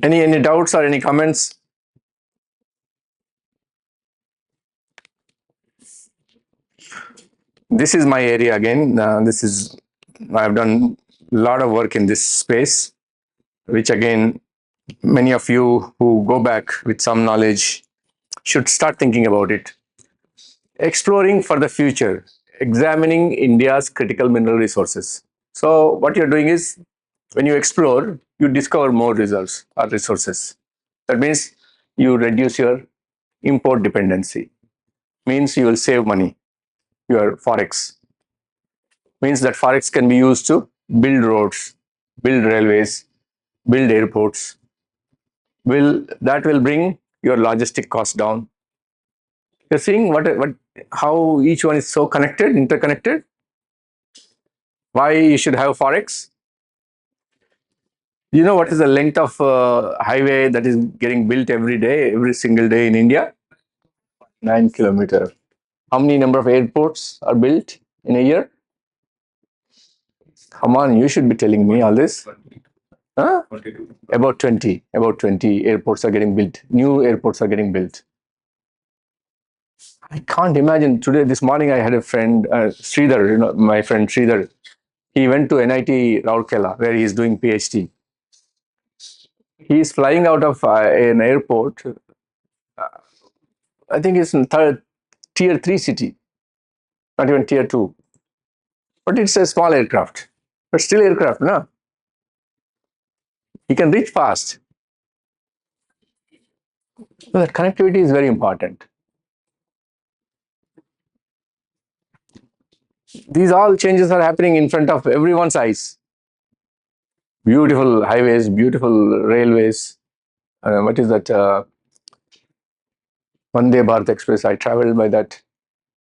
Any doubts or any comments? This is my area again. I've done a lot of work in this space, which again, many of you who go back with some knowledge should start thinking about it. Exploring for the future, examining India's critical mineral resources. So what you're doing is, when you explore, you discover more reserves or resources. That means you reduce your import dependency. Means you will save money. Your forex means that forex can be used to build roads, build railways, build airports. Will bring your logistic cost down. You're seeing how each one is so connected, interconnected. Why you should have forex? You know what is the length of highway that is getting built every day, every single day in India? 9 kilometers. How many number of airports are built in a year? Come on, you should be telling me all this. Huh? About 20. About 20 airports are getting built. New airports are getting built. I can't imagine. This morning, I had a friend, Sridhar, my friend Sridhar. He went to NIT Rourkela, where he is doing PhD. He is flying out of an airport. I think it's in tier 3 city, not even tier 2. But it's a small aircraft. But still aircraft, no? He can reach fast. So that connectivity is very important. These all changes are happening in front of everyone's eyes. Beautiful highways, beautiful railways. What is that? Vande Bharat Express. I traveled by that.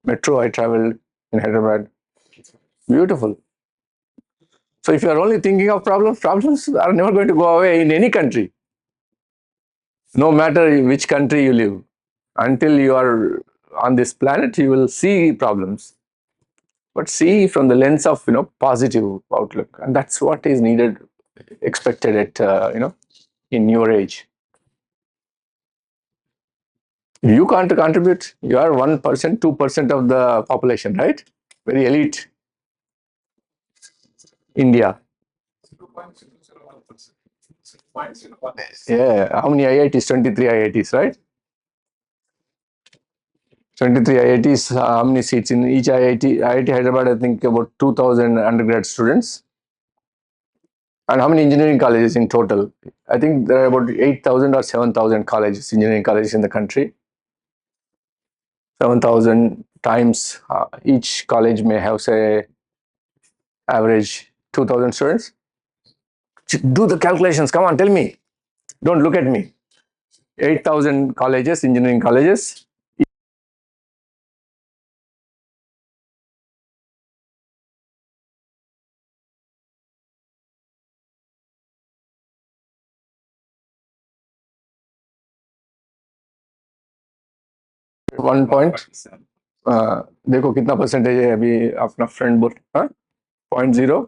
Metro, I traveled in Hyderabad. Beautiful. So if you are only thinking of problems, problems are never going to go away in any country. No matter which country you live. Until you are on this planet, you will see problems. But see from the lens of positive outlook, and that's what is needed, expected at in your age. You can't contribute. You are 1%, 2% of the population, right? Very elite. India. Yeah. How many IITs? 23 IITs, right? 23 IITs. How many seats in each IIT? IIT Hyderabad, I think about 2,000 undergrad students. And how many engineering colleges in total? I think there are about 8,000 or 7,000 colleges, engineering colleges in the country. 7,000 times each college may have, say, average 2,000 students. Do the calculations. Come on, tell me. Don't look at me. 8,000 colleges, engineering colleges. One point देखो कितना percentage है अभी अपना friend बोल 0.0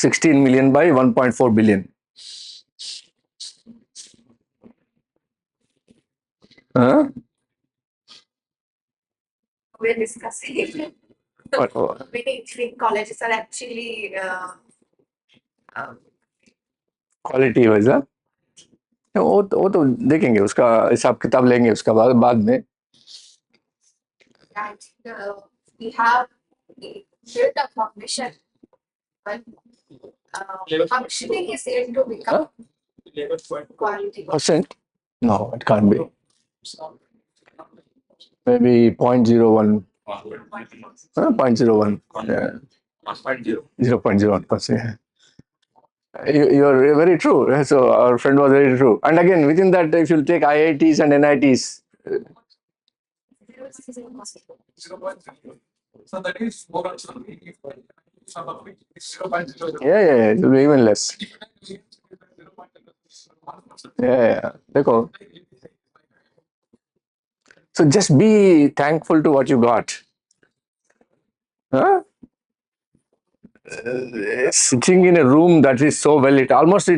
16 million by 1.4 billion. We're discussing many engineering colleges are actually quality wise वो तो देखेंगे, उसका हिसाब किताब लेंगे उसका बाद में. We have built a foundation, but functioning is yet to become quality. Percent? No, it can't be. Maybe 0.01. 0.01. Yeah. 0.01%. You are very true. So our friend was very true. And again, within that, if you take IITs and NITs. So that is more also. Yeah, it will be even less. Yeah. So just be thankful to what you got. Huh? Sitting in a room that is so well lit, almost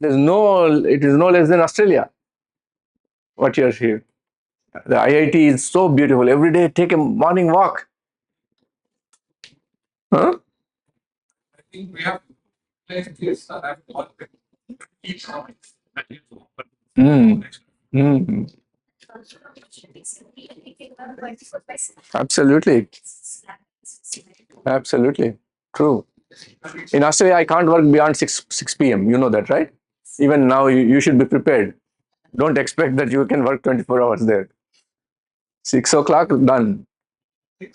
It is no less than Australia. What you're here. The IIT is so beautiful. Every day, take a morning walk. Huh? Mm. Mm. Absolutely. Absolutely. True. In Australia, I can't work beyond 6 p.m. You know that, right? Even now, you should be prepared. Don't expect that you can work 24 hours there. 6 o'clock, done. Yeah.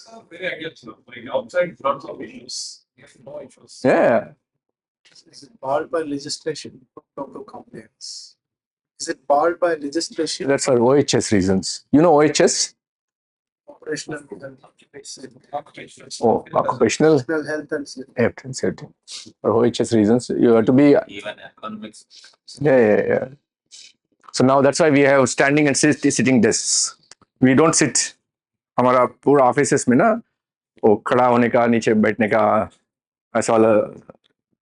Is it barred by legislation for local complaints? Is it barred by legislation? That's for OHS reasons. You know OHS? Operational Oh, occupational health and safety. health and safety. For OHS reasons, you have to be. Yeah. So now that's why we have standing and sitting desks. We don't sit. हमारा पूरा offices में ना वो खड़ा होने का नीचे बैठने का ऐसा वाला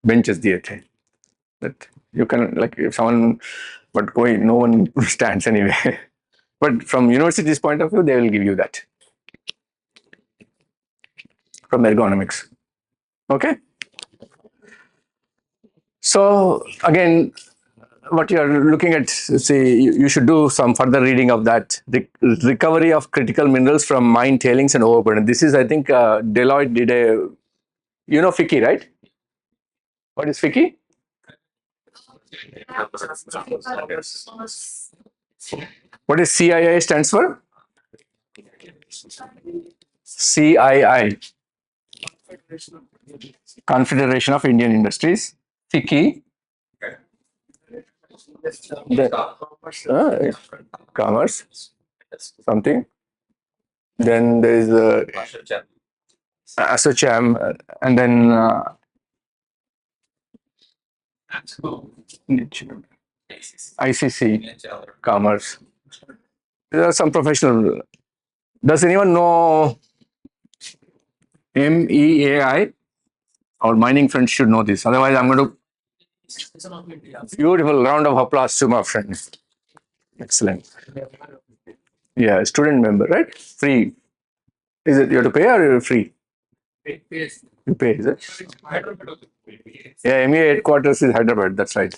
बेंचेस दिए थे. That you can like if someone, but no one stands anyway. But from university's point of view, they will give you that from ergonomics. Okay. So again, what you are looking at, say, you should do some further reading of that. The recovery of critical minerals from mine tailings and overburden. This is, I think, Deloitte did a, you know, FICI, right? What is FICI? What is CII stands for? CII, Confederation of Indian Industries. FICI, commerce, something. Then there is ASSOCHAM, and then ICC, commerce. There are some professional. Does anyone know MEAI? Our mining friends should know this. Otherwise, I'm going to. Beautiful round of applause to my friends. Excellent. Yeah, student member, right? Free. Is it you have to pay or you're free? You pay, is it? Yeah, MEA headquarters is Hyderabad. That's right.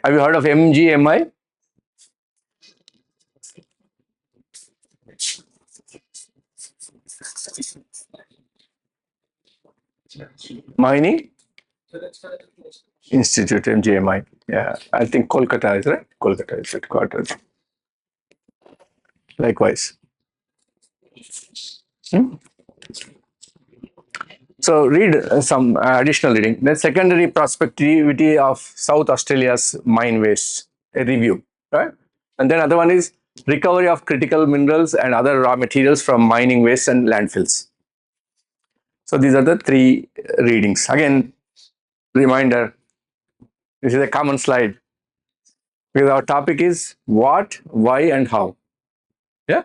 Have you heard of MGMI? Mining Institute, MGMI. Yeah, I think Kolkata is right. Kolkata is headquarters. Likewise. Hmm? So read some additional reading. Then secondary prospectivity of South Australia's mine waste, a review, right? And then other one is recovery of critical minerals and other raw materials from mining waste and landfills. So these are the three readings. Again, reminder, this is a common slide because our topic is what, why, and how. Yeah.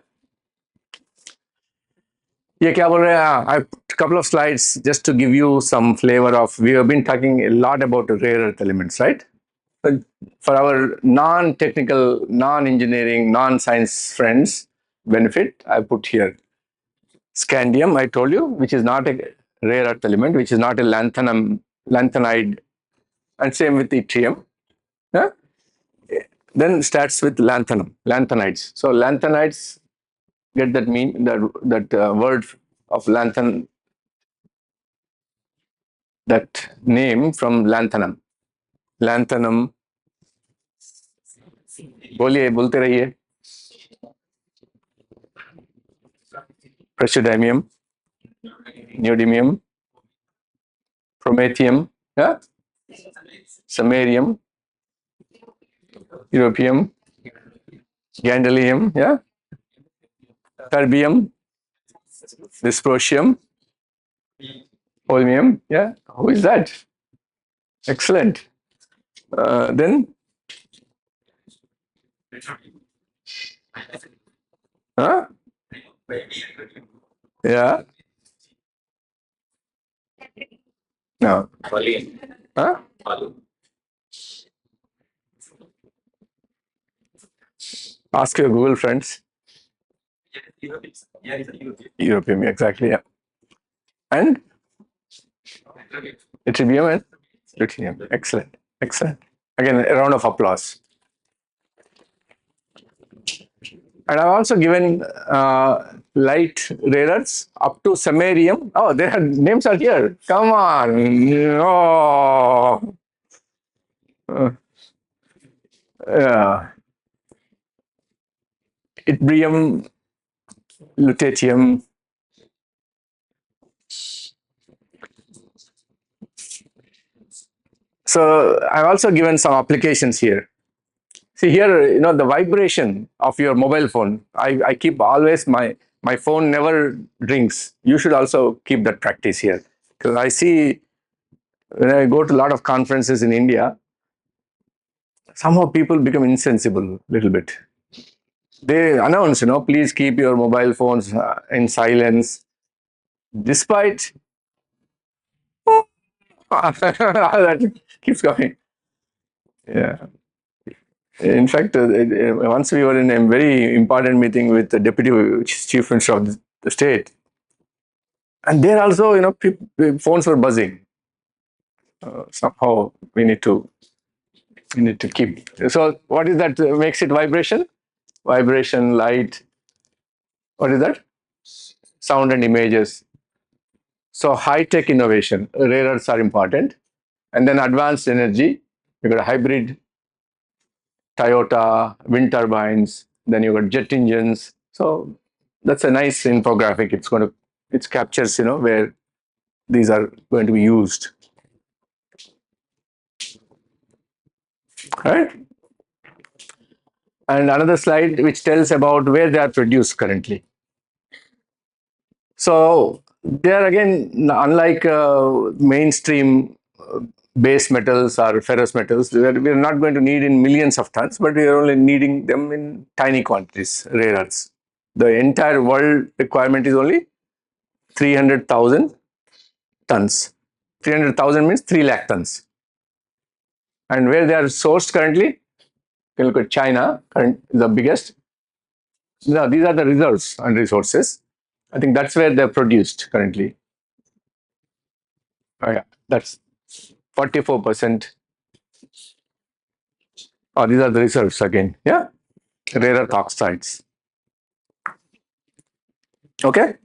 ये क्या बोल रहे हैं? I put a couple of slides just to give you some flavor of. We have been talking a lot about rare earth elements, right? But for our non-technical, non-engineering, non-science friends' benefit, I put here scandium. I told you, which is not a rare earth element, which is not a lanthanide, and same with yttrium. Yeah? Then starts with lanthanides. So lanthanides get that word of lanthan, that name from lanthanum. Lanthanum. बोलते रहिए. Praseodymium, neodymium, promethium, yeah, samarium, europium, gadolinium, yeah, terbium, dysprosium, holmium, yeah. Who is that? Excellent. Then, huh? Yeah. No. Huh? Ask your Google friends. European, exactly, yeah. And ytterbium and deuterium. Excellent, excellent. Again, a round of applause. And I've also given light rare earths up to samarium. Oh, their names are here. Come on. Oh. Yeah. Yttrium, lutetium. So I've also given some applications here. See here, the vibration of your mobile phone. I keep always my phone never rings. You should also keep that practice here. Because I see when I go to a lot of conferences in India, somehow people become insensible a little bit. They announce, please keep your mobile phones in silence. Despite that keeps going. Yeah. In fact, once we were in a very important meeting with the deputy chief minister of the state, and there also, phones were buzzing. Somehow we need to keep. So, what is that makes it vibration? Vibration, light. What is that? Sound and images. So, high tech innovation, rare earths are important, and then advanced energy. You got a hybrid Toyota, wind turbines, then you got jet engines. So that's a nice infographic. It captures, where these are going to be used. Right? And another slide which tells about where they are produced currently. So they are again, unlike mainstream base metals or ferrous metals, we're not going to need in millions of tons, but we are only needing them in tiny quantities, rare earths. The entire world requirement is only 300,000 tons. 300,000 means 3 lakh tons. And where they are sourced currently, you can look at China, the biggest. No, these are the reserves and resources. I think that's where they're produced currently. Oh, yeah, that's 44%. Oh, these are the reserves again. Yeah, rare earth oxides. Okay.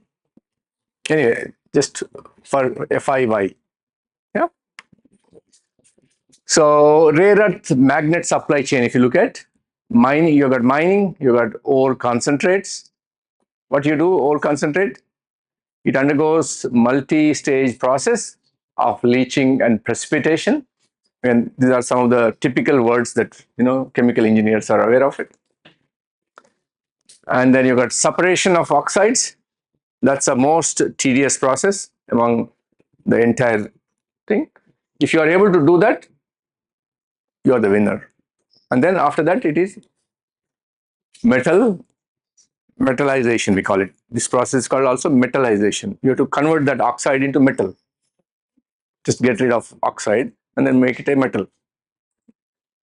Anyway, just for FIY. Yeah. So rare earth magnet supply chain, if you look at mining, you got ore concentrates. What you do, ore concentrate, it undergoes multi-stage process of leaching and precipitation. And these are some of the typical words that chemical engineers are aware of it. And then you got separation of oxides. That's the most tedious process among the entire thing. If you are able to do that, you are the winner. And then after that, it is metallization, we call it. This process is called also metallization. You have to convert that oxide into metal. Just get rid of oxide and then make it a metal.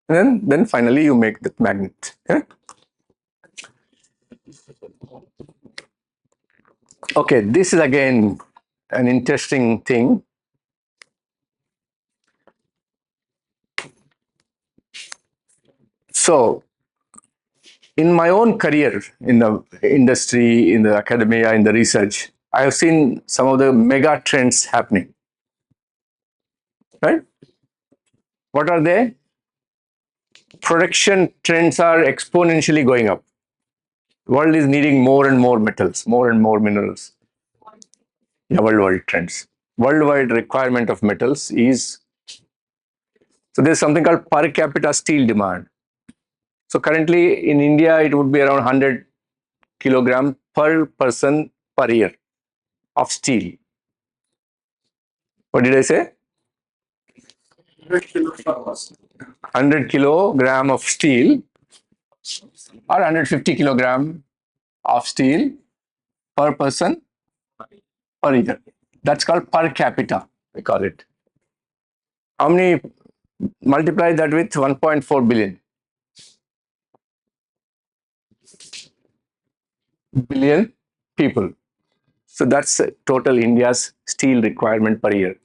And then finally you make the magnet. Yeah? Okay, this is again an interesting thing. So, in my own career in the industry, in the academia, in the research, I have seen some of the mega trends happening. Right? What are they? Production trends are exponentially going up. The world is needing more and more metals, more and more minerals. Yeah, worldwide trends. Worldwide requirement of metals is, so there's something called per capita steel demand. So currently in India, it would be around 100 kilogram per person per year of steel. What did I say? 100 kilogram of steel or 150 kilogram of steel per person per year. That's called per capita, we call it. How many? Multiply that with 1.4 billion. billion people. So that's total India's steel requirement per year.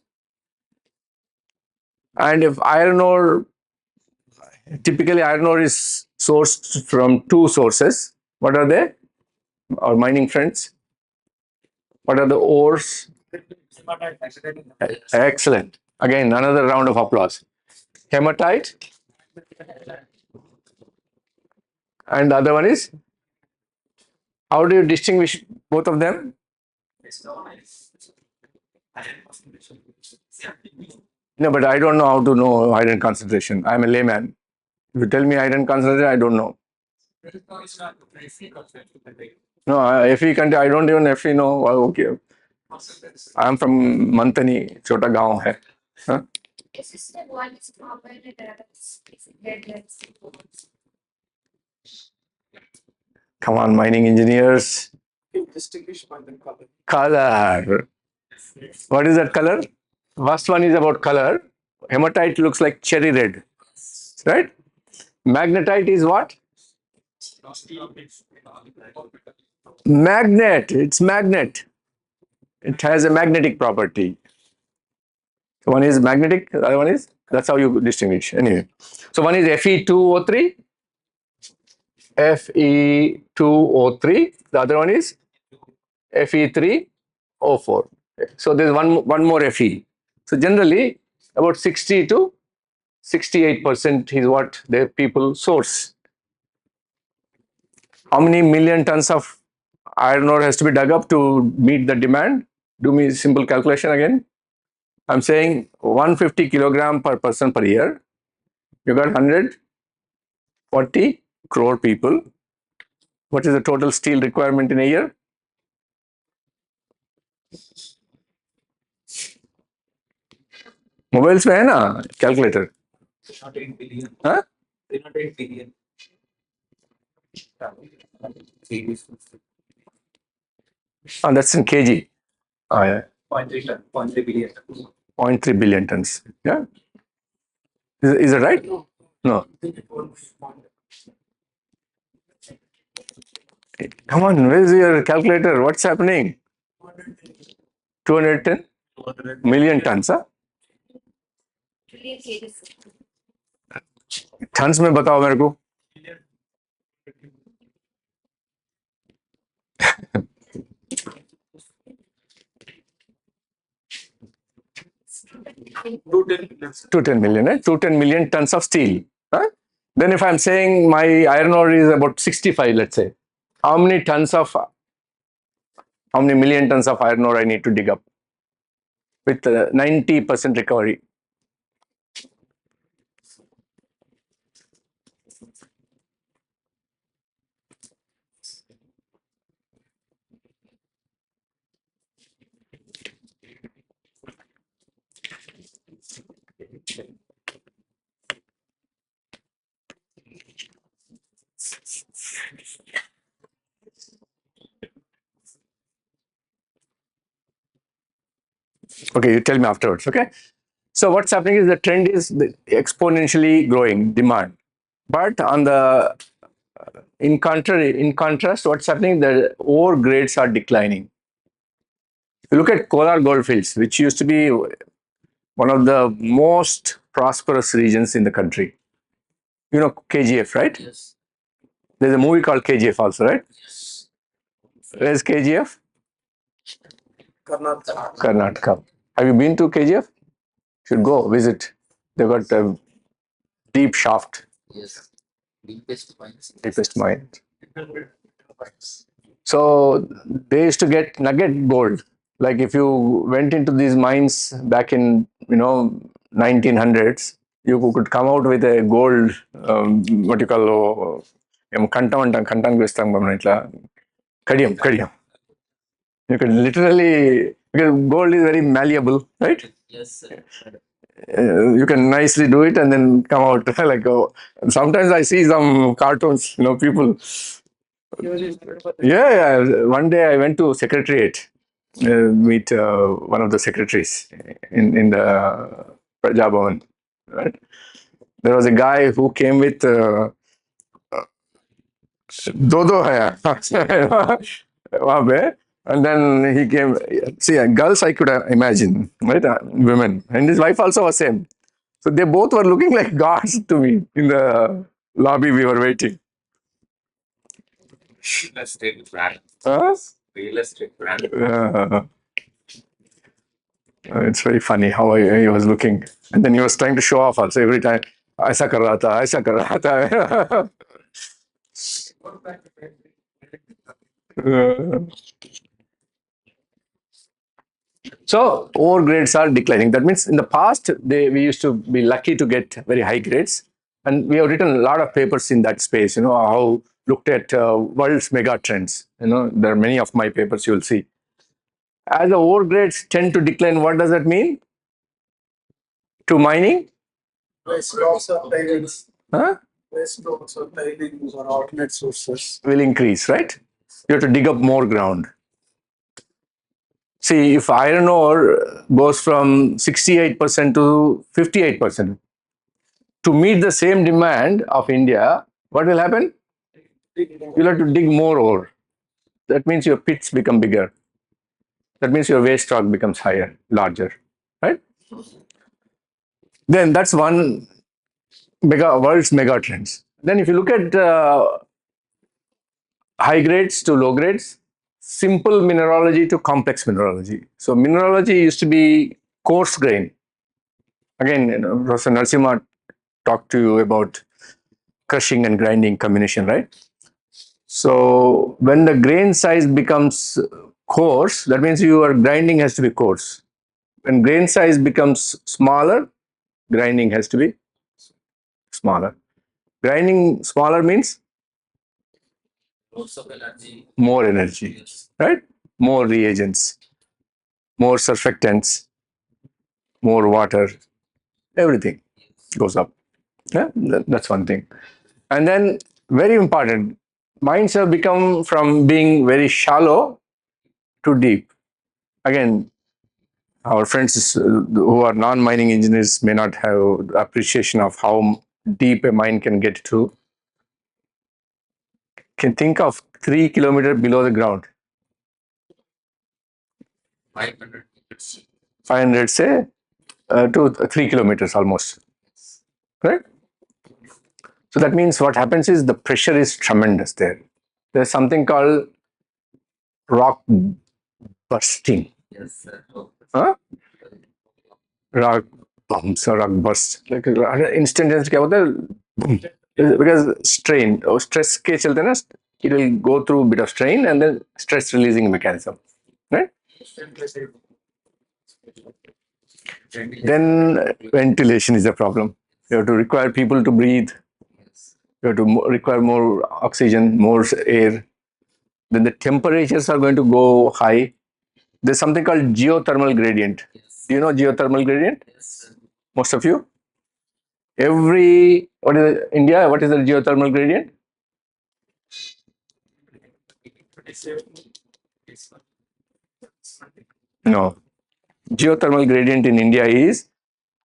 And if iron ore, typically iron ore is sourced from two sources. What are they? Our mining friends. What are the ores? Excellent. Again, another round of applause. Hematite, and the other one is, how do you distinguish both of them? No, but I don't know how to know iron concentration. I'm a layman. If you tell me iron concentration, I don't know. No, Fe country, I don't even Fe know. Oh, okay. I'm from Mantani, Chota Gaon hai. Huh? Assistant one is common and the other is deadlines. Come on, mining engineers. Distinguish by the color. Color. What is that color? First one is about color. Hematite looks like cherry red, right? Magnetite is what? Magnet. It's magnet. It has a magnetic property. One is magnetic, the other one is, that's how you distinguish. Anyway, so one is Fe2O3, Fe2O3, the other one is Fe3O4. So there's one more Fe. So generally, about 60 to 68% is what the people source. How many million tons of iron ore has to be dug up to meet the demand? Do me a simple calculation again. I'm saying 150 kilogram per person per year. You got 140 crore people. What is the total steel requirement in a year? Mobiles में है ना calculator? हाँ? Oh, that's in kg. Oh, yeah. 0.3 billion. 0.3 billion tons. Yeah. Is it right? No. Come on, where's your calculator? What's happening? 210 million tons, huh? Tons में बताओ मेरे को. To 10 million, 210 million tons of steel. Huh? Then if I'm saying my iron ore is about 65, let's say, how many million tons of iron ore I need to dig up with 90% recovery? Okay, you tell me afterwards. Okay. So what's happening is the trend is exponentially growing demand, but on the in contrast, what's happening? The ore grades are declining. If you look at Kolar goldfields, which used to be one of the most prosperous regions in the country. You know KGF, right? Yes. There's a movie called KGF also, right? Yes. Where's KGF? Karnataka. Karnataka. Have you been to KGF? Should go visit. They've got a deep shaft. Yes, deepest mines. Deepest mine. So they used to get nugget gold. Like if you went into these mines back in 1900s, you could come out with a gold what you call కంఠం అంటాం కంఠానికి వేస్తాం మనం ఇట్లా Kadiyam. You could literally, because gold is very malleable, right? Yes, sir. You can nicely do it and then come out like sometimes I see some cartoons, people. Yeah. One day I went to Secretariat, meet one of the secretaries in the Praja Bhavan. Right? There was a guy who came with दो दो है वहाँ पे. And then he came. See, girls I could imagine, right? Women, and his wife also was same. So they both were looking like gods to me in the lobby. We were waiting. Real estate brand. Huh? Real estate brand. It's very funny how he was looking, and then he was trying to show off also every time. ऐसा कर रहा था, ऐसा कर रहा था. So ore grades are declining. That means in the past we used to be lucky to get very high grades, and we have written a lot of papers in that space. You know how looked at world's mega trends. You know there are many of my papers you will see. As the ore grades tend to decline, what does that mean to mining? Waste rocks or tailings. Huh? Waste rocks or tailings or alternate sources. Will increase, right? You have to dig up more ground. See, if iron ore goes from 68% to 58%, to meet the same demand of India, what will happen? You'll have to dig more ore. That means your pits become bigger. That means your waste rock becomes higher, larger, right? Then that's one world's mega trends. Then if you look at high grades to low grades, simple mineralogy to complex mineralogy. So mineralogy used to be coarse grain. Again, Professor Narasimha talked to you about crushing and grinding combination, right? So when the grain size becomes coarse, that means your grinding has to be coarse. When grain size becomes smaller, grinding has to be smaller. Grinding smaller means Lots of energy. more energy, right? More reagents, more surfactants, more water, everything goes up. Yeah, that's one thing. And then, very important, mines have become from being very shallow to deep. Again, our friends who are non-mining engineers may not have the appreciation of how deep a mine can get to. Can think of 3 kilometers below the ground. 500 meters. 500 say to 3 kilometers almost, right? So that means what happens is the pressure is tremendous there. There's something called rock bursting. Yes, sir. Huh? Rock bumps or rock burst. Like instantaneous क्या होता है? Boom. Because strain or stress के चलते ना, it will go through a bit of strain and then stress releasing mechanism, right? Then ventilation is a problem. You have to require people to breathe. You have to require more oxygen, more air. Then the temperatures are going to go high. There's something called geothermal gradient. Yes. Do you know geothermal gradient? Yes. Most of you? India, what is the geothermal gradient? No. Geothermal gradient in India is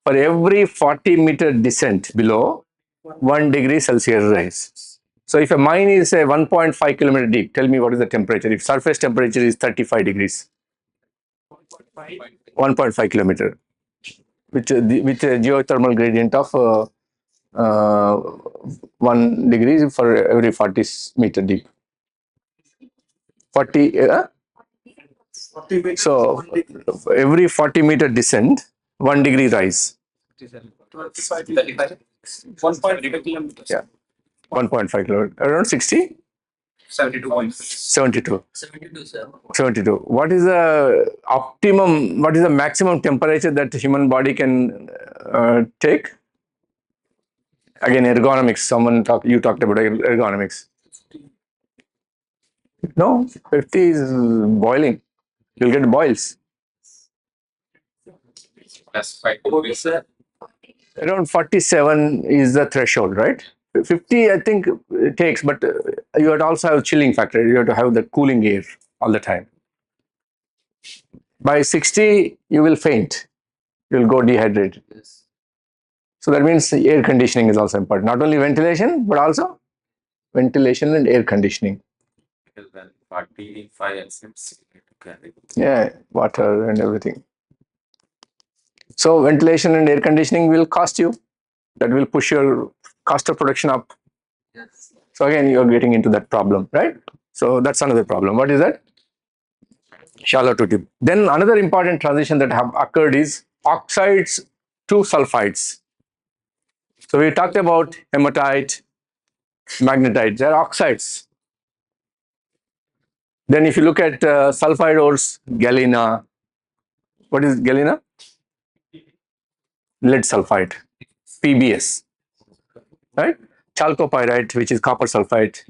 for every 40-meter descent below, 1 degree Celsius rise. So if a mine is say 1.5 kilometer deep, tell me what is the temperature? If surface temperature is 35 degrees, 1.5 kilometer, with a geothermal gradient of 1 degree for every 40-meter deep. 40, 40 meters, so 1 degree. every 40-meter descent, 1 degree rise. 25, 35. 1.5 kilometers. Yeah, 1.5 kilometer, around 60? 72. 72. 72, sir. 72. What is the optimum, what is the maximum temperature that the human body can take? Again, ergonomics, you talked about ergonomics. No, 50 is boiling. You'll get boils. That's 5 degrees, sir. Around 47 is the threshold, right? 50, I think, it takes, but you have to also have chilling factor. You have to have the cooling air all the time. By 60, you will faint. You'll go dehydrated. Yes. So that means air conditioning is also important. Not only ventilation, but also ventilation and air conditioning. Because then 45 exits you need to carry. Yeah, water and everything. So ventilation and air conditioning will cost you. That will push your cost of production up. Yes. So again, you're getting into that problem, right? So that's another problem. What is that? Shallow to deep. Then another important transition that have occurred is oxides to sulfides. So we talked about hematite, magnetite. They're oxides. Then if you look at sulfide ores, galena. What is galena? Lead sulfide, PBS, right? Chalcopyrite, which is copper sulfide.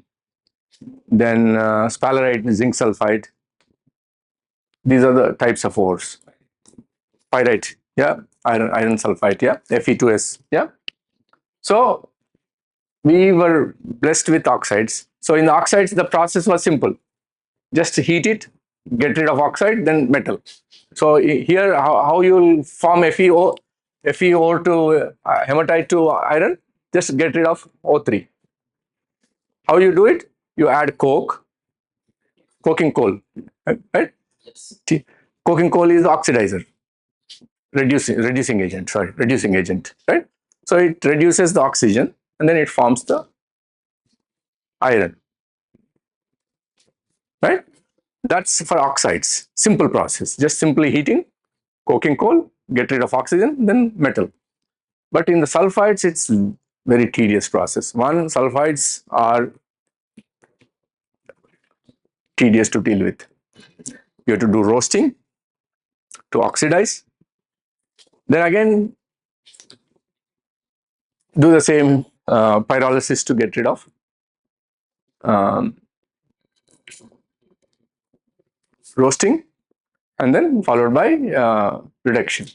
Then sphalerite, zinc sulfide. These are the types of ores. Pyrite, yeah. Iron sulfide, yeah. Fe2S, yeah. So we were blessed with oxides. So in the oxides, the process was simple. Just heat it, get rid of oxide, then metal. So here, how you'll form FeO to hematite to iron, just get rid of O3. How you do it? You add coke, coking coal, right? Yes. Coking coal is oxidizer, reducing agent, reducing agent, right? So it reduces the oxygen and then it forms the iron, right? That's for oxides. Simple process. Just simply heating, coking coal, get rid of oxygen, then metal. But in the sulfides, it's very tedious process. One, sulfides are tedious to deal with. You have to do roasting to oxidize. Then again, do the same pyrolysis to get rid of um, roasting, and then followed by reduction.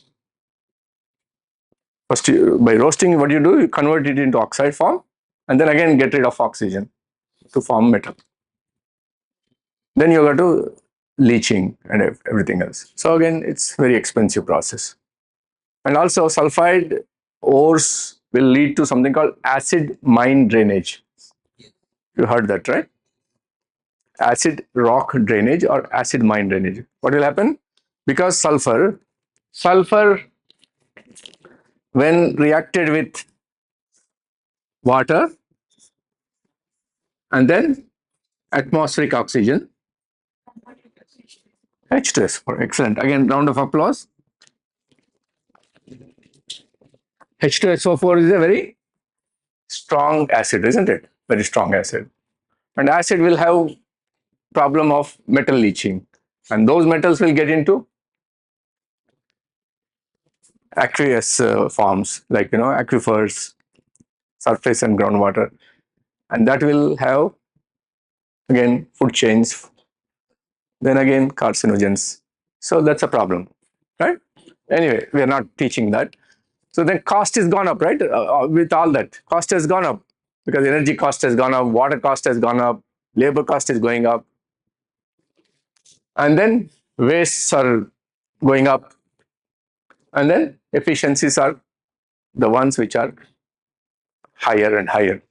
First, by roasting, what you do, you convert it into oxide form, and then again get rid of oxygen to form metal. Then you got to leaching and everything else. So again, it's very expensive process. And also sulfide ores will lead to something called acid mine drainage. You heard that, right? Acid rock drainage or acid mine drainage. What will happen? Because sulfur when reacted with water and then atmospheric oxygen, H2S4, excellent. Again, round of applause. H2SO4 is a very strong acid, isn't it? Very strong acid. And acid will have problem of metal leaching. And those metals will get into aqueous forms, like, aquifers, surface and groundwater. And that will have, again, food chains, then again, carcinogens. So that's a problem, right? Anyway, we are not teaching that. So then cost has gone up, right? With all that, cost has gone up because energy cost has gone up, water cost has gone up, labor cost is going up. And then wastes are going up. And then efficiencies are the ones which are higher and higher.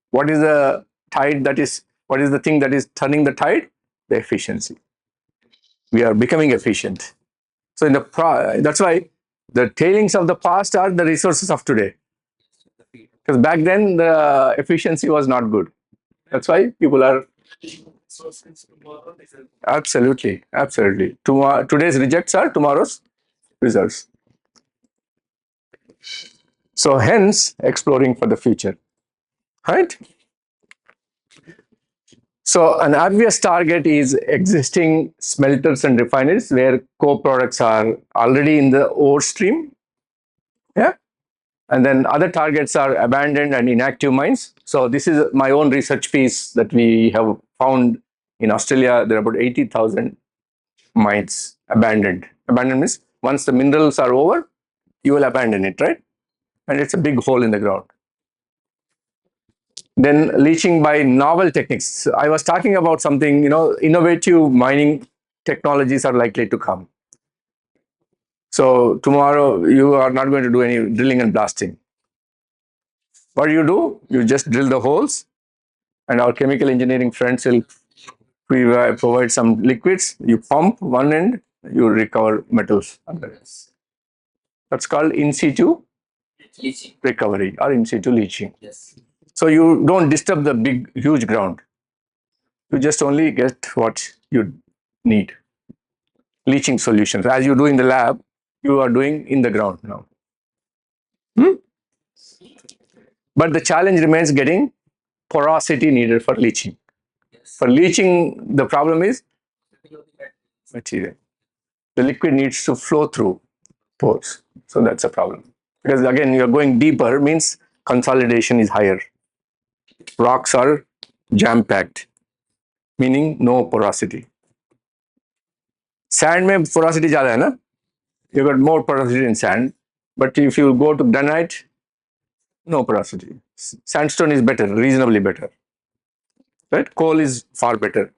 What is the tide that is, what is the thing that is turning the tide? The efficiency. We are becoming efficient. So that's why the tailings of the past are the resources of today. Because back then the efficiency was not good. That's why people are absolutely. Today's rejects are tomorrow's results. So hence exploring for the future, right? So an obvious target is existing smelters and refineries where co-products are already in the ore stream. Yeah. And then other targets are abandoned and inactive mines. So this is my own research piece that we have found in Australia. There are about 80,000 mines abandoned. Abandoned means once the minerals are over, you will abandon it, right? And it's a big hole in the ground. Then leaching by novel techniques. I was talking about something, innovative mining technologies are likely to come. So tomorrow you are not going to do any drilling and blasting. What do? You just drill the holes and our chemical engineering friends will provide some liquids. You pump one end, you recover metals. That's called in situ recovery or in situ leaching. So you don't disturb the huge ground. You just only get what you need. Leaching solutions. As you do in the lab, you are doing in the ground now. But the challenge remains getting porosity needed for leaching. For leaching, the problem is material. The liquid needs to flow through pores. So that's a problem. Because again, you're going deeper means consolidation is higher. Rocks are jam-packed, meaning no porosity. Sand में porosity ज़्यादा है ना? You got more porosity in sand. But if you go to granite, no porosity. Sandstone is better, reasonably better. Right? Coal is far better.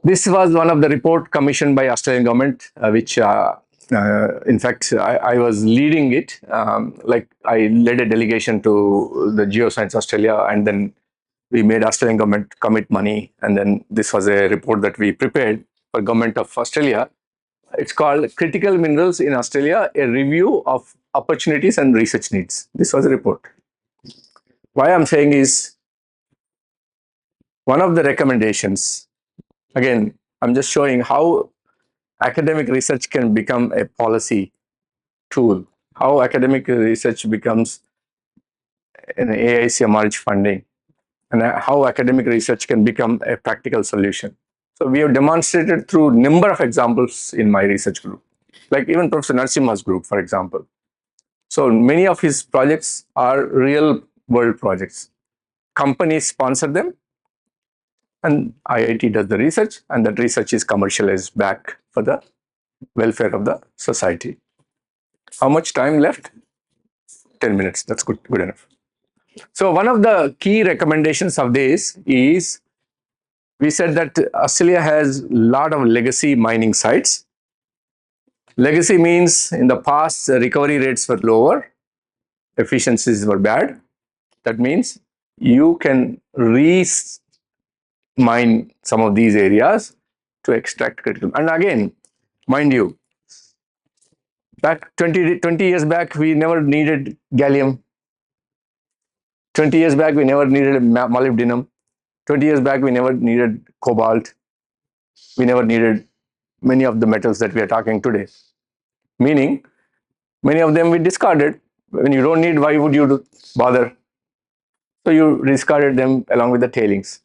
This was one of the report commissioned by Australian government, which in fact, I was leading it. Like I led a delegation to the Geoscience Australia, and then we made Australian government commit money. And then this was a report that we prepared for government of Australia. It's called Critical Minerals in Australia, a review of opportunities and research needs. This was a report. Why I'm saying is one of the recommendations, again, I'm just showing how academic research can become a policy tool, how academic research becomes an AICMRH funding, and how academic research can become a practical solution. So we have demonstrated through number of examples in my research group, like even Professor Narasimha's group, for example. So many of his projects are real world projects. Companies sponsor them, and IIT does the research, and that research is commercialized back for the welfare of the society. How much time left? 10 minutes. That's good enough. So one of the key recommendations of this is we said that Australia has a lot of legacy mining sites. Legacy means in the past, recovery rates were lower, efficiencies were bad. That means you can mine some of these areas to extract critical. And again, mind you, back 20 years back, we never needed gallium. 20 years back, we never needed molybdenum. 20 years back, we never needed cobalt. We never needed many of the metals that we are talking today. Meaning, many of them we discarded. When you don't need, why would you bother? So you discarded them along with the tailings.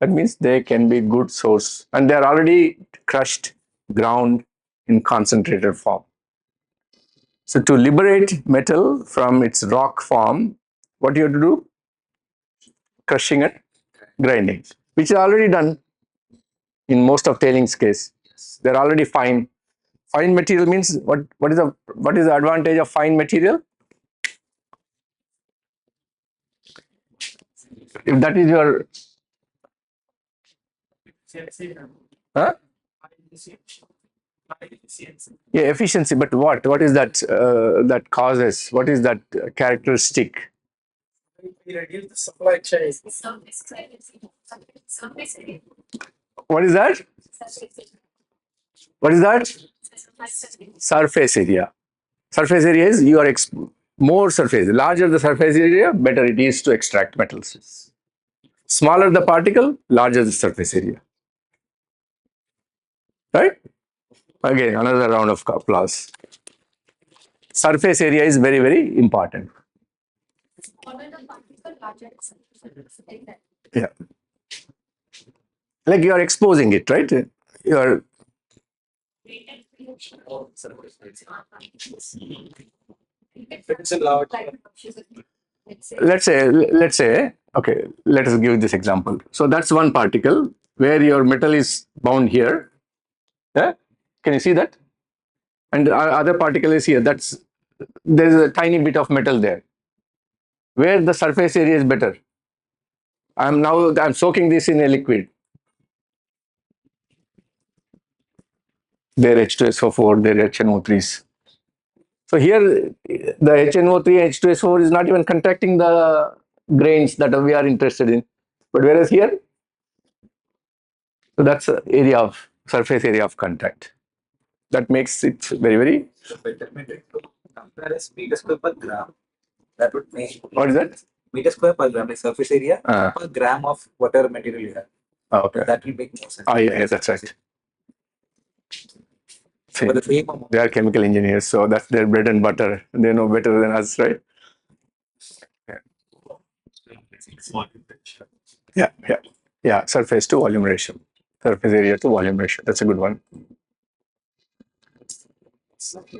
That means they can be good source, and they are already crushed, ground in concentrated form. So to liberate metal from its rock form, what do you have to do? Crushing and grinding, which is already done in most of tailings case. They're already fine. Fine material means what is the advantage of fine material? If that is your huh? Yeah, efficiency. But what is that that causes? What is that characteristic? We reduce the supply chain. What is that? What is that? Surface area. Surface area is you are more surface. Larger the surface area, better it is to extract metals. Smaller the particle, larger the surface area. Right? Again, another round of applause. Surface area is very, very important. Yeah. Like you are exposing it, right? You are. It's a large. Let's say, okay, let us give this example. So that's one particle where your metal is bound here. Yeah? Can you see that? And the other particle is here. There's a tiny bit of metal there. Where the surface area is better. I'm soaking this in a liquid. They're H2SO4, they're HNO3s. So here the HNO3, H2SO4 is not even contacting the grains that we are interested in. But whereas here, so that's the area of surface area of contact. That makes it very, very. So better metric to compare as meter square per gram. That would make What is that? meter square per gram, like surface area Ah. per gram of whatever material you have. Okay. That will make more sense. Oh, yeah, that's right. So for the same amount, They are chemical engineers, so that's their bread and butter. They know better than us, right? Yeah, yeah, yeah. Surface to volume ratio, surface area to volume ratio. That's a good one.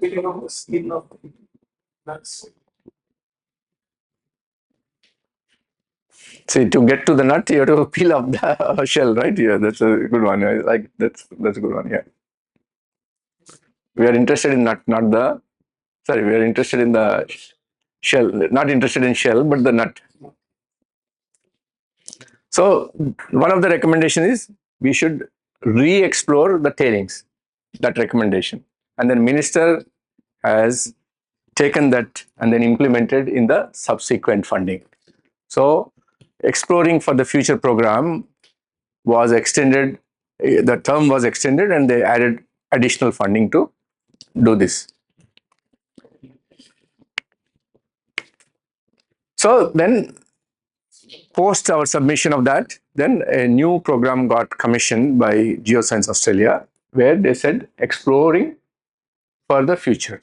Peeling off the skin of the nuts. See, to get to the nut, you have to peel off the shell, right? Yeah, that's a good one. I like that's a good one. Yeah, we are interested in nut, not the. Sorry, we are interested in the shell. Not interested in shell, but the nut. So one of the recommendation is we should re-explore the tailings. That recommendation, and then minister has taken that and then implemented in the subsequent funding. So exploring for the future program was extended, the term was extended, and they added additional funding to do this. So then post our submission of that, then a new program got commissioned by Geoscience Australia, where they said exploring for the future.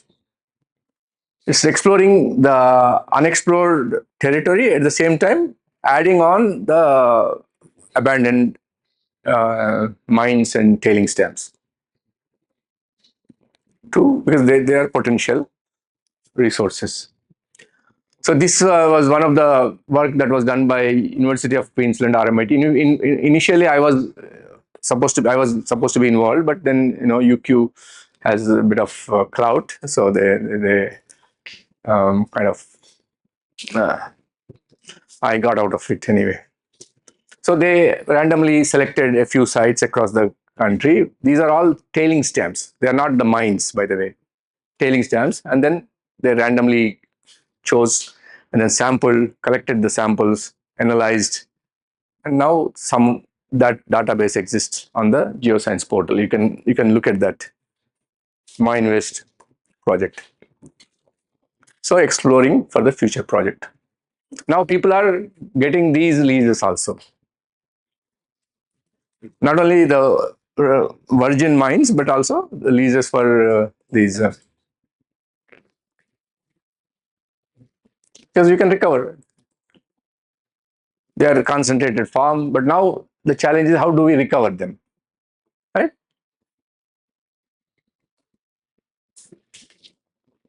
It's exploring the unexplored territory, at the same time adding on the abandoned mines and tailing dams too, because they are potential resources. So this was one of the work that was done by University of Queensland RMIT. Initially, I was supposed to be involved, but then UQ has a bit of clout, so they kind of I got out of it anyway. So they randomly selected a few sites across the country. These are all tailing dams. They are not the mines, by the way. Tailing dams, and then they randomly chose and then collected the samples, analyzed, and now that database exists on the Geoscience portal. You can look at that Mine Waste project. So exploring for the future project. Now people are getting these leases also. Not only the virgin mines, but also the leases for these. Because you can recover. They are concentrated form, but now the challenge is how do we recover them, right?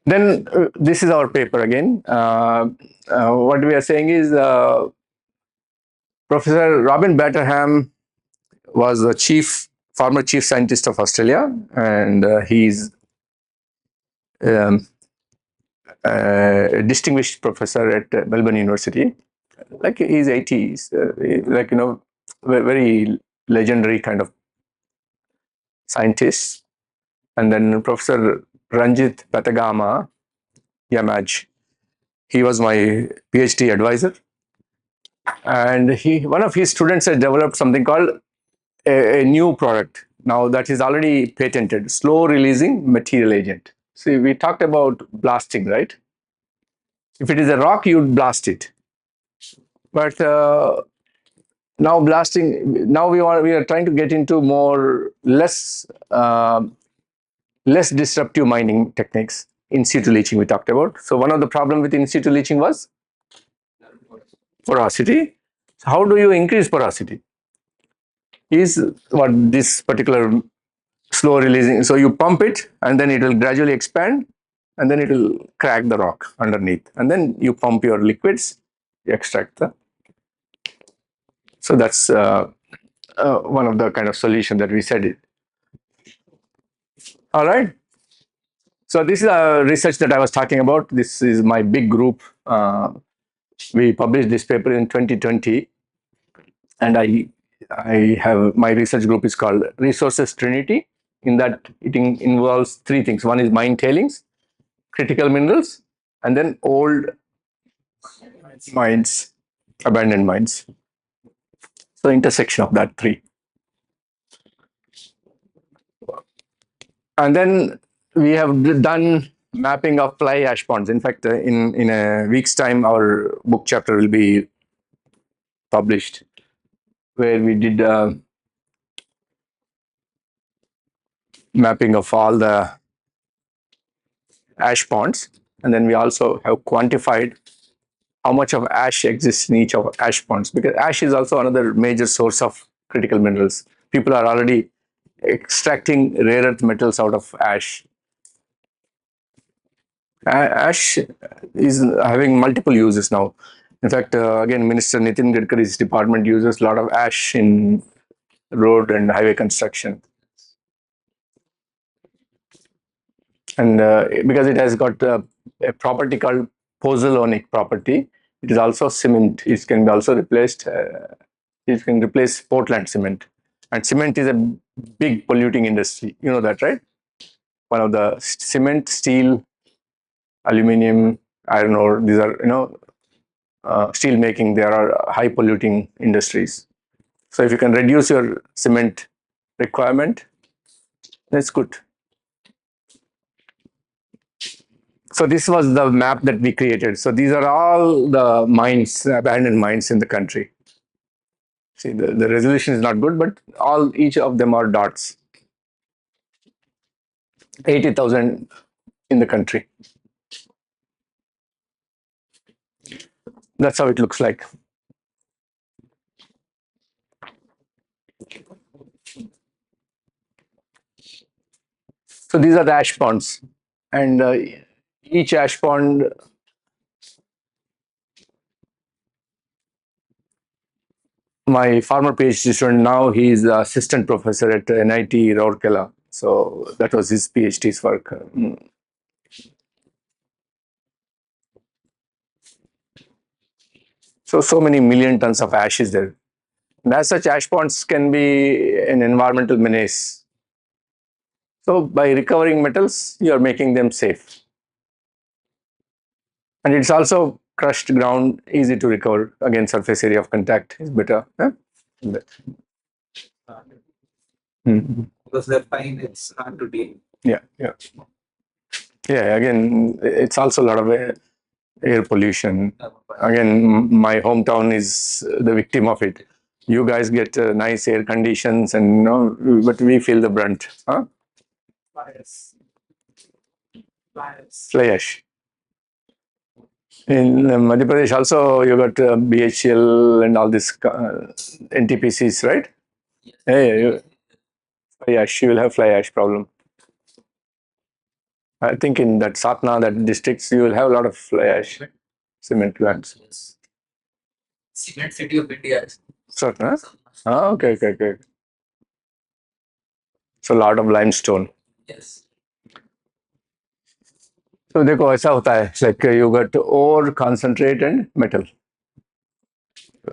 Then this is our paper again. What we are saying is Professor Robin Batterham was the former chief scientist of Australia, and he's um, a distinguished professor at Melbourne University. Like he's 80s, like very legendary kind of scientist. And then Professor Ranjit Patagama Yamaj, he was my PhD advisor, and one of his students has developed something called a new product. Now that is already patented, slow releasing material agent. See, we talked about blasting, right? If it is a rock, you'd blast it. But now we are trying to get into less disruptive mining techniques. In situ leaching we talked about. So one of the problem with in situ leaching was porosity. So how do you increase porosity? Is what this particular slow releasing. So you pump it and then it will gradually expand and then it will crack the rock underneath. And then you pump your liquids, you extract the. So that's one of the kind of solution that we said it. All right. So this is a research that I was talking about. This is my big group. We published this paper in 2020, and I have my research group is called Resources Trinity. In that, it involves three things. One is mine tailings, critical minerals, and then old mines. abandoned mines. So intersection of that three. And then we have done mapping of fly ash ponds. In fact, in a week's time, our book chapter will be published, where we did mapping of all the ash ponds, and then we also have quantified how much of ash exists in each of ash ponds, because ash is also another major source of critical minerals. People are already extracting rare earth metals out of ash. Ash is having multiple uses now. In fact, again, Minister Nitin Gadkari's department uses a lot of ash in road and highway construction. And because it has got a property called pozzolanic property, it is also cement. It can be also replaced. It can replace Portland cement. And cement is a big polluting industry. You know that, right? One of the cement, steel, aluminium, iron ore. These are, steel making. There are high polluting industries. So if you can reduce your cement requirement, that's good. So this was the map that we created. So these are all the mines, abandoned mines in the country. See, the resolution is not good, but each of them are dots. 80,000 in the country. That's how it looks like. So these are the ash ponds, and each ash pond, my former PhD student, now he's the assistant professor at NIT Rourkela. So that was his PhD's work. So many million tons of ash is there. And as such, ash ponds can be an environmental menace. So by recovering metals, you are making them safe. And it's also crushed ground, easy to recover. Again, surface area of contact is better. Huh? Because they're fine, it's hard to deal. Yeah. Again, it's also a lot of air pollution. Again, my hometown is the victim of it. You guys get nice air conditions, and but we feel the brunt. Huh? Fly ash. In Madhya Pradesh also, you got BHL and all this NTPCs, right? Hey, fly ash. You will have fly ash problem. I think in that Satna, that districts, you will have a lot of fly ash cement plants. Yes. Cement city of India. Satna? Okay. So a lot of limestone. Yes. So देखो ऐसा होता है, like you got ore, concentrate and metal.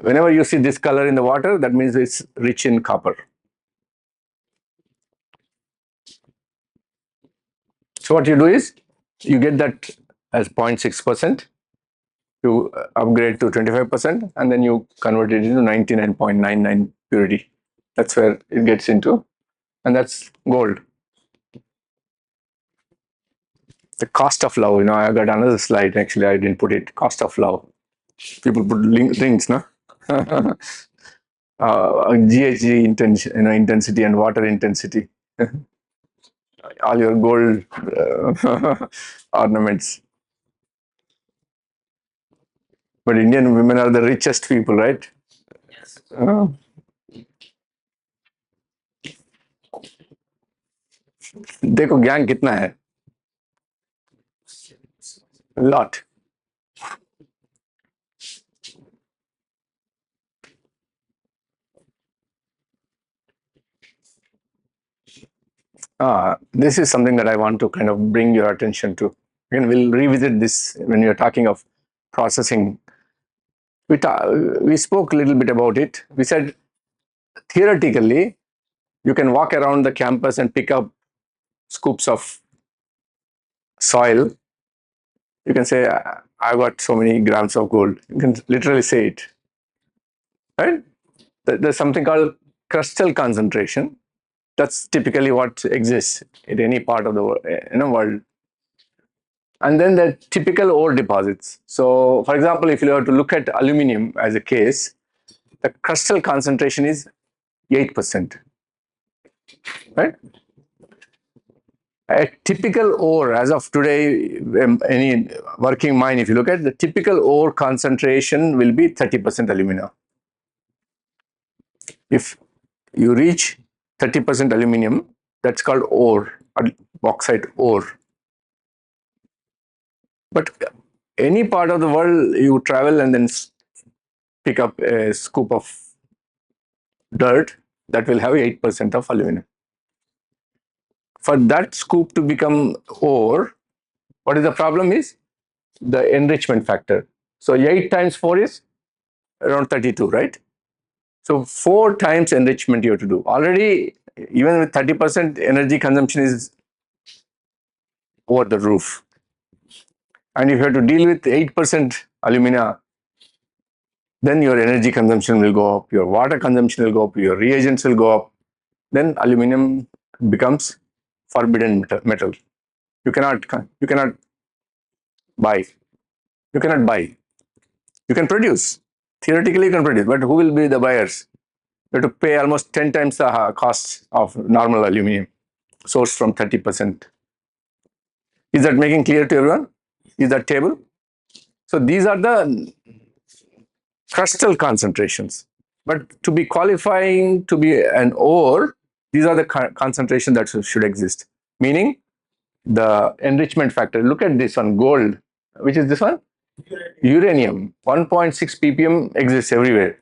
Whenever you see this color in the water, that means it's rich in copper. So what you do is you get that as 0.6%, you upgrade to 25%, and then you convert it into 99.99 purity. That's where it gets into, and that's gold. The cost of love, I got another slide. Actually, I didn't put it. Cost of love. People put rings, no? GHG intensity and water intensity. All your gold ornaments. But Indian women are the richest people, right? Yes. देखो ज्ञान कितना है? Lot. This is something that I want to kind of bring your attention to. Again, we'll revisit this when you're talking of processing. We spoke a little bit about it. We said theoretically, you can walk around the campus and pick up scoops of soil. You can say, I got so many grams of gold. You can literally say it. right? There's something called crustal concentration. That's typically what exists in any part of the world. And then the typical ore deposits. So, for example, if you were to look at aluminum as a case, the crustal concentration is 8%, right? A typical ore, as of today, any working mine, if you look at the typical ore concentration, will be 30% alumina. If you reach 30% aluminum, that's called ore, bauxite ore. But any part of the world you travel and then pick up a scoop of dirt, that will have 8% of aluminum. For that scoop to become ore, what is the problem is the enrichment factor. So 8 times 4 is around 32, right? So 4 times enrichment you have to do. Already, even with 30%, energy consumption is over the roof. And if you have to deal with 8% alumina, then your energy consumption will go up, your water consumption will go up, your reagents will go up. Then aluminum becomes forbidden metal. You cannot buy. You cannot buy. You can produce. Theoretically, you can produce, but who will be the buyers? You have to pay almost 10 times the cost of normal aluminum sourced from 30%. Is that making clear to everyone? Is that table? So these are the crustal concentrations. But to be qualifying to be an ore, these are the concentrations that should exist. Meaning the enrichment factor. Look at this one, gold. Which is this one? Uranium. 1.6 ppm exists everywhere.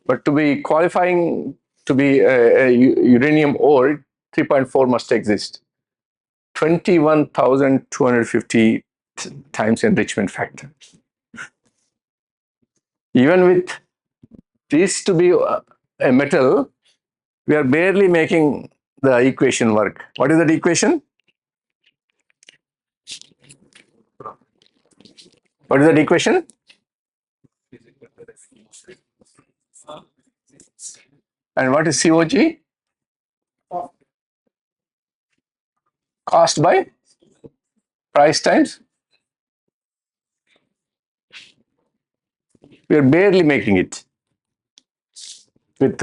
But to be qualifying to be a uranium ore, 3.4 must exist. 21,250 times enrichment factor. Even with this to be a metal, we are barely making the equation work. What is that equation? What is that equation? And what is COG? Cost by price times. We are barely making it with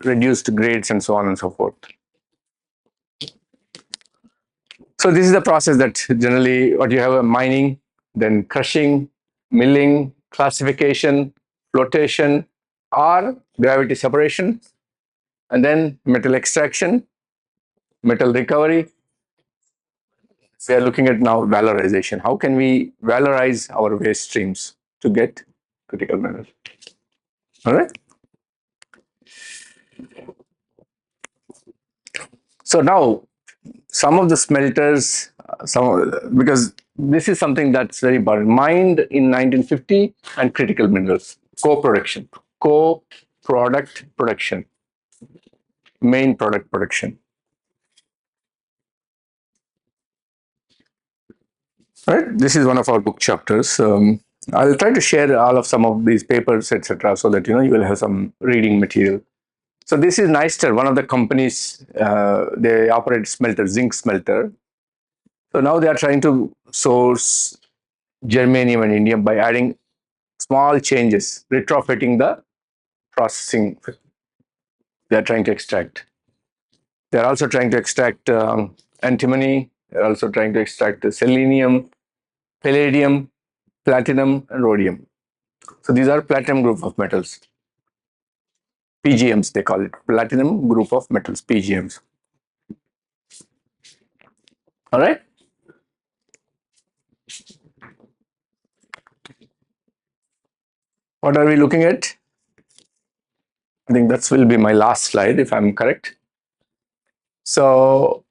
reduced grades and so on and so forth. So this is the process that generally what you have a mining, then crushing, milling, classification, flotation, or gravity separation, and then metal extraction, metal recovery. We are looking at now valorization. How can we valorize our waste streams to get critical minerals? All right. So now some of the smelters, because this is something that's very important. Mined in 1950 and critical minerals, co-production, co-product production, main product production. Right. This is one of our book chapters. I'll try to share all of some of these papers, etc., so that you will have some reading material. So this is Neister, one of the companies. They operate smelter, zinc smelter. So now they are trying to source germanium and indium by adding small changes, retrofitting the processing they are trying to extract. They are also trying to extract antimony. They are also trying to extract selenium, palladium, platinum, and rhodium. So these are platinum group of metals. PGMs, they call it. Platinum group of metals, PGMs. All right. What are we looking at? I think that will be my last slide, if I'm correct. So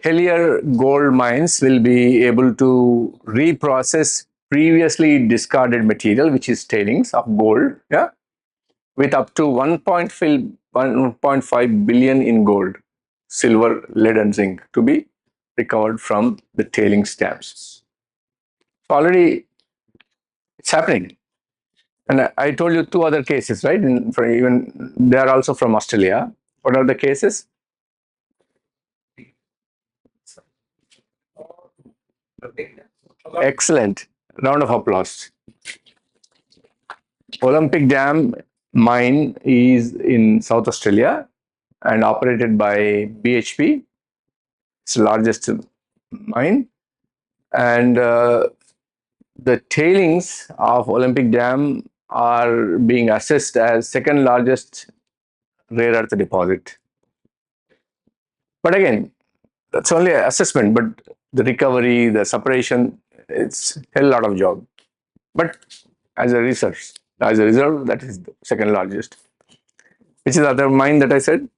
Hellier gold mines will be able to reprocess previously discarded material, which is tailings of gold, yeah, with up to 1.5 billion in gold, silver, lead, and zinc to be recovered from the tailings dams. So already it's happening. And I told you two other cases, right? For even they are also from Australia. What are the cases? Excellent. Round of applause. Olympic Dam mine is in South Australia and operated by BHP. It's the largest mine. And the tailings of Olympic Dam are being assessed as second largest rare earth deposit. But again, that's only an assessment, but the recovery, the separation, it's a hell lot of job. But as a research, as a reserve, that is the second largest. Which is the other mine that I said?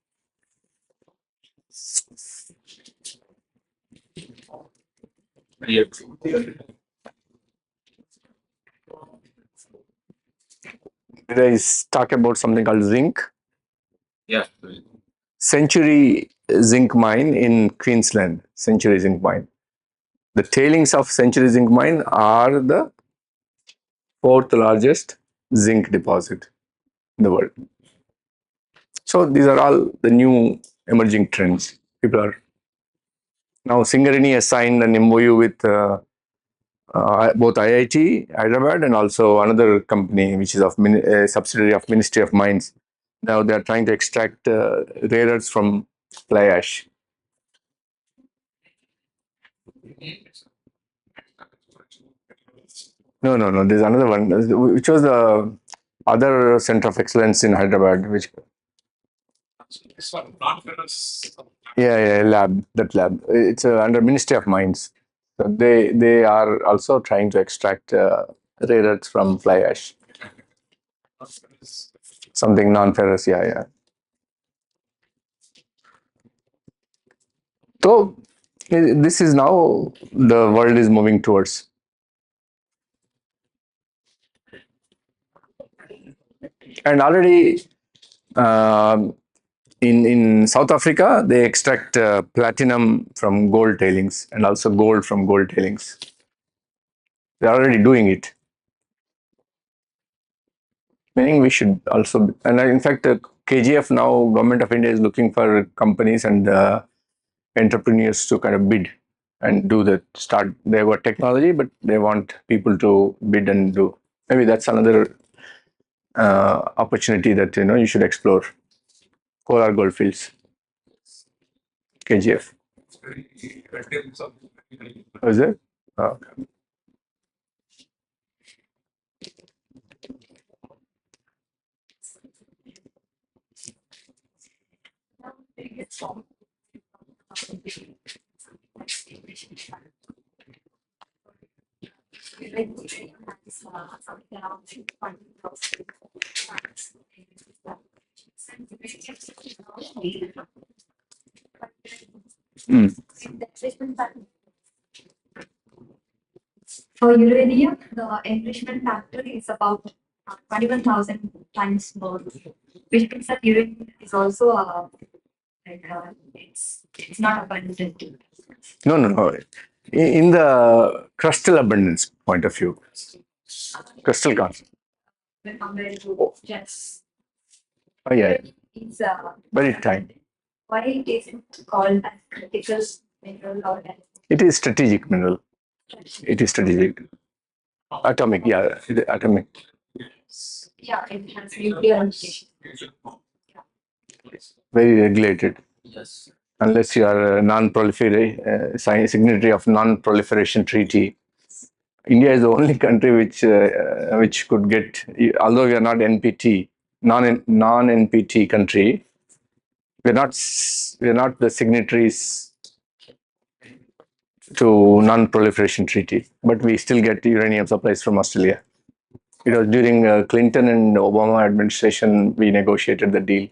Yeah. Did I talk about something called zinc? Yeah. Century zinc mine in Queensland. Century zinc mine. The tailings of Century zinc mine are the fourth largest zinc deposit in the world. So these are all the new emerging trends. People are now Singarini has signed an MOU with both IIT Hyderabad and also another company which is of a subsidiary of Ministry of Mines. Now they are trying to extract rare earths from fly ash. No. There's another one, which was the other center of excellence in Hyderabad. Which This one, non-ferrous. yeah, lab, that lab. It's under Ministry of Mines. So they are also trying to extract rare earths from fly ash. Something non-ferrous. Yeah. So this is now the world is moving towards. And already in South Africa, they extract platinum from gold tailings and also gold from gold tailings. They're already doing it. Meaning we should also, and in fact, KGF now, Government of India is looking for companies and entrepreneurs to kind of bid and do the start. They've got technology, but they want people to bid and do. Maybe that's another opportunity that you should explore. Kolar Goldfields, KGF. Oh, is it? Oh, okay. Hmm. For uranium, the enrichment factor is about 21,000 times more, which means that uranium is also it's not abundant. No. In the crustal abundance point of view, crustal concept. When compared to just Oh yeah. it's Very tiny. why it isn't called as critical mineral or It is strategic mineral. It is strategic. Atomic, yeah, atomic. yeah, it has nuclear implications. Very regulated. Yes. Unless you are a non-proliferation signatory of non-proliferation treaty. India is the only country which could get, although we are not NPT, non-NPT country, we're not the signatories to non-proliferation treaty, but we still get uranium supplies from Australia. It was during Clinton and Obama administration we negotiated the deal.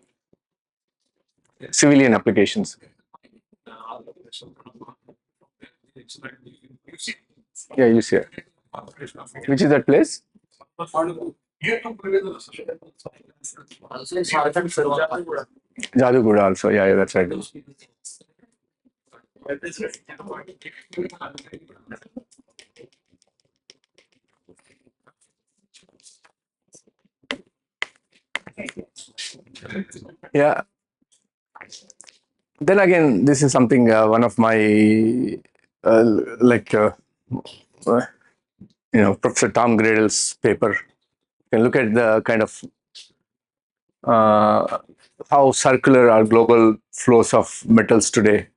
Civilian applications. Yeah, you see it. Which is that place? Also in Jharkhand, Sarwapur. Jadugoda also. Yeah, that's right. Yeah. Then again, this is something one of my uh, like uh, Professor Tom Gradle's paper. You can look at the kind of uh, how circular are global flows of metals today,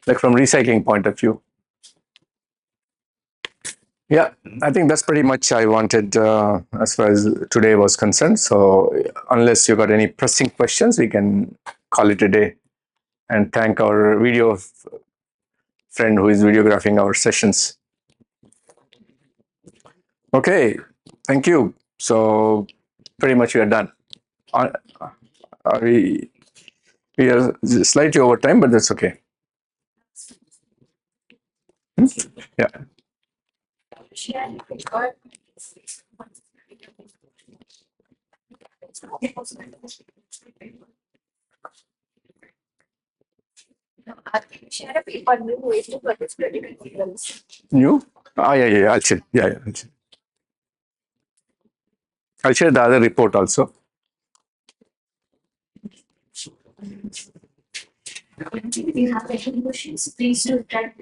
like from recycling point of view. Yeah, I think that's pretty much I wanted as far as today was concerned. So unless you got any pressing questions, we can call it a day and thank our video friend who is videographing our sessions. Okay, thank you. So pretty much we are done. Uh, we we are slightly over time, but that's okay. Yeah. Share a paper new ways to protect critical minerals. You? Yeah. I'll share. Yeah. I'll share the other report also. If you have any questions, please do try